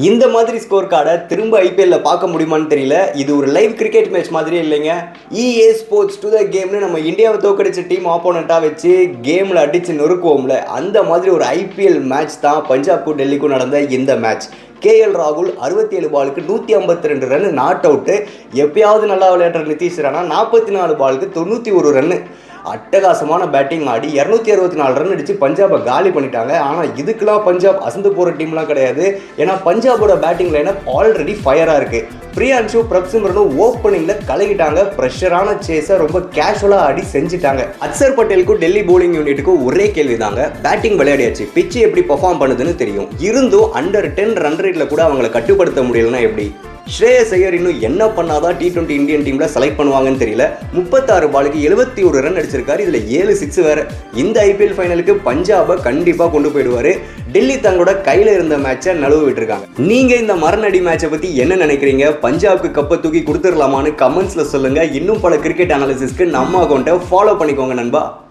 இந்த மாதிரி ஸ்கோர் கார்டை திரும்ப ஐபிஎல்ல பார்க்க முடியுமான்னு தெரியல. இது ஒரு லைவ் கிரிக்கெட் மேட்ச் மாதிரியே இல்லைங்க. EA ஸ்போர்ட்ஸ் டு த கேம்னு நம்ம இந்தியாவை தோக்கடிச்ச டீம் ஆப்போனண்ட்டாக வச்சு கேமில் அடித்து நொறுக்குவோம்ல, அந்த மாதிரி ஒரு ஐபிஎல் மேட்ச் தான் பஞ்சாப்க்கும் டெல்லிக்கும் நடந்த இந்த மேட்ச். KL ராகுல் 67 பாலுக்கு 152 ரன் நாட் அவுட்டு. எப்பயாவது நல்லா விளையாடுற நிதிஷ் ராணா 44 பாலுக்கு 91 ரன்னு அட்டகாசமான பேட்டிங் ஆடி 264 ரன் அடித்து பஞ்சாபை காலி பண்ணிட்டாங்க. ஆனால் இதுக்கெல்லாம் பஞ்சாப் அசந்து போகிற டீம்லாம் கிடையாது. ஏன்னா பஞ்சாபோட பேட்டிங் லைனப் ஆல்ரெடி ஃபயராக இருக்குது. பிரியான்ஷு பிரப்சிம்ரனும் ஓப்பனிங்கில் கலகிட்டாங்க. ப்ரெஷரான சேஸை ரொம்ப கேஷுவலாக ஆடி செஞ்சுட்டாங்க. அக்சர் பட்டேலுக்கும் டெல்லி போலிங் யூனிட்டுக்கும் ஒரே கேள்வி தாங்க. பேட்டிங் விளையாடியாச்சு, பிச்சு எப்படி பர்ஃபார்ம் பண்ணுதுன்னு தெரியும். இருந்தும் அண்டர் 10 ரன் ரேட்டில் கூட அவங்களை கட்டுப்படுத்த முடியலன்னா எப்படி? ஸ்ரேயஸ் ஐயர் இன்னும் என்ன பண்ணாதான் T20 இந்தியன் டீமில் செலக்ட் பண்ணுவாங்கன்னு தெரியல. 36 பாலுக்கு 71 ரன் அடிச்சிருக்காரு. இதில் 7 6 வேறு. இந்த ஐபிஎல் ஃபைனலுக்கு பஞ்சாபை கண்டிப்பாக கொண்டு போயிடுவார். டெல்லி தங்களோட கையில் இருந்த மேட்சை நழுவ விட்டுருக்காங்க. நீங்கள் இந்த மரணடி மேட்சை பற்றி என்ன நினைக்கிறீங்க? பஞ்சாப்க்கு கப்பை தூக்கி கொடுத்துடலாமான்னு கமெண்ட்ஸில் சொல்லுங்கள். இன்னும் பல கிரிக்கெட் அனாலிசிஸ்க்கு நம்ம அக்கௌண்ட்டை ஃபாலோ பண்ணிக்கோங்க நண்பா.